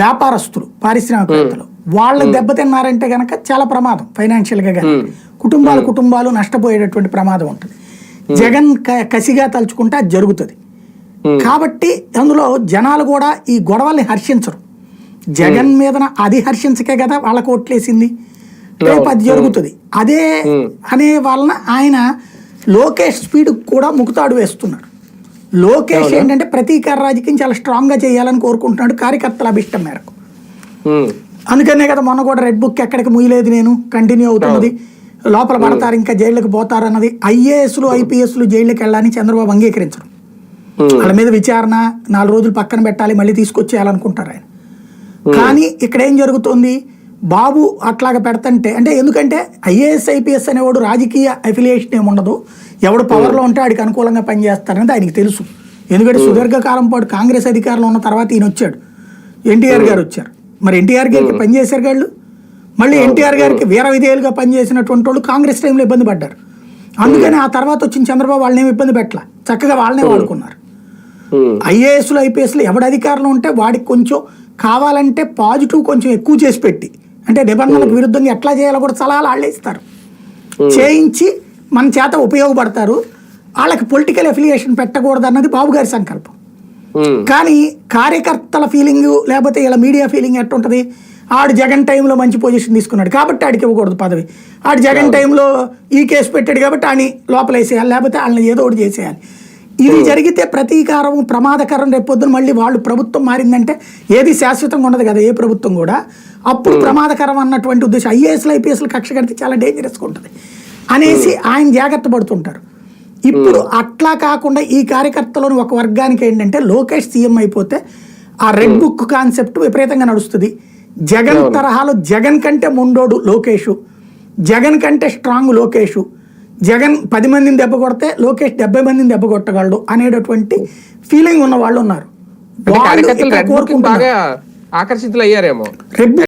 వ్యాపారస్తులు, పారిశ్రామికవేత్తలు వాళ్ళు దెబ్బతిన్నారంటే గనక చాలా ప్రమాదం ఫైనాన్షియల్ గా. కానీ కుటుంబాలు నష్టపోయేటటువంటి ప్రమాదం ఉంటుంది. జగన్ కసిగా తలుచుకుంటే అది జరుగుతుంది. కాబట్టి అందులో జనాలు కూడా ఈ గొడవల్ని హర్షించరు. జగన్ మీద అది హర్షించకే కదా వాళ్ళకు ఓట్లేసింది. రేపు అది జరుగుతుంది. అదే అనే వలన ఆయన లోకేష్ స్పీడ్ కూడా ముకుతాడు వేస్తున్నాడు. లోకేష్ ఏంటంటే ప్రతీకార రాజకీయం చాలా స్ట్రాంగ్ గా చేయాలని కోరుకుంటున్నాడు కార్యకర్తల అభిష్టం మేరకు. అందుకనే కదా మొన్న కూడా రెడ్ బుక్ ఎక్కడికి ముయ్యలేదు నేను కంటిన్యూ అవుతున్నది, లోపల పడతారు ఇంకా జైళ్ళకి పోతారు అన్నది. ఐఏఎస్లు ఐపీఎస్లు జైళ్ళకి వెళ్ళాలని చంద్రబాబు అంగీకరించరు. వాళ్ళ మీద విచారణ 4 రోజులు పక్కన పెట్టాలి, మళ్ళీ తీసుకొచ్చేయాలనుకుంటారు ఆయన. కానీ ఇక్కడ ఏం జరుగుతుంది, బాబు అట్లాగా పెడతంటే అంటే ఎందుకంటే ఐఏఎస్ ఐపీఎస్ అనేవాడు రాజకీయ అఫిలియేషన్ ఏమి ఉండదు, ఎవడు పవర్లో ఉంటే వాడికి అనుకూలంగా పనిచేస్తారనేది ఆయనకి తెలుసు. ఎందుకంటే సుదీర్ఘకాలం పాటు కాంగ్రెస్ అధికారంలో ఉన్న తర్వాత ఈయన వచ్చాడు, ఎన్టీఆర్ గారు వచ్చారు. మరి ఎన్టీఆర్ గారికి పనిచేశారు వాళ్ళు. మళ్ళీ ఎన్టీఆర్ గారికి వీర విధేయులుగా పనిచేసినటువంటి వాళ్ళు కాంగ్రెస్ టైంలో ఇబ్బంది పడ్డారు. అందుకని ఆ తర్వాత వచ్చిన చంద్రబాబు వాళ్ళని ఏమి ఇబ్బంది పెట్టాల, చక్కగా వాళ్ళనే వాడుకున్నారు. ఐఏఎస్లు ఐపీఎస్లు ఎవడి అధికారంలో ఉంటే వాడికి కొంచెం కావాలంటే పాజిటివ్ కొంచెం ఎక్కువ చేసి పెట్టి, అంటే నిబంధనలకు విరుద్ధంగా ఎట్లా చేయాలో కూడా సలహాలు వాళ్ళే ఇస్తారు, చేయించి మన చేత ఉపయోగపడతారు. వాళ్ళకి పొలిటికల్ అఫిలియేషన్ పెట్టకూడదు అన్నది బాబు గారి సంకల్పం. కానీ కార్యకర్తల ఫీలింగ్ లేకపోతే ఇలా మీడియా ఫీలింగ్ ఎట్టుంటది, ఆడు జగన్ టైంలో మంచి పొజిషన్ తీసుకున్నాడు కాబట్టి ఆడికి ఇవ్వకూడదు పదవి, ఆడు జగన్ టైంలో ఈ కేసు పెట్టాడు కాబట్టి ఆని లోపలేసేయాలి, లేకపోతే వాళ్ళని ఏదో ఒకటి చేసేయాలి. ఇది జరిగితే ప్రతీకారం ప్రమాదకరం. రేపొద్దున మళ్ళీ వాళ్ళు ప్రభుత్వం మారిందంటే ఏది శాశ్వతంగా ఉండదు కదా ఏ ప్రభుత్వం కూడా, అప్పుడు ప్రమాదకరం అన్నటువంటి ఉద్దేశం. ఐఏఎస్లు ఐపీఎస్లు కక్ష కడితే చాలా డేంజరస్గా ఉంటుంది అనేసి ఆయన జాగ్రత్త పడుతుంటారు. ఇప్పుడు అట్లా కాకుండా ఈ కార్యకర్తలోని ఒక వర్గానికి ఏంటంటే లోకేష్ సీఎం అయిపోతే ఆ రెడ్ బుక్ కాన్సెప్ట్ విపరీతంగా నడుస్తుంది. జగన్ తరహాలో జగన్ కంటే ముండోడు లోకేష్, జగన్ కంటే స్ట్రాంగ్ లోకేష్, జగన్ 10 మందిని దెబ్బ కొడితే లోకేష్ 70 మందిని దెబ్బ కొట్టగలడు అనేటటువంటి ఫీలింగ్ ఉన్న వాళ్ళు ఉన్నారు. ఆకర్షితులు అయ్యారేమో.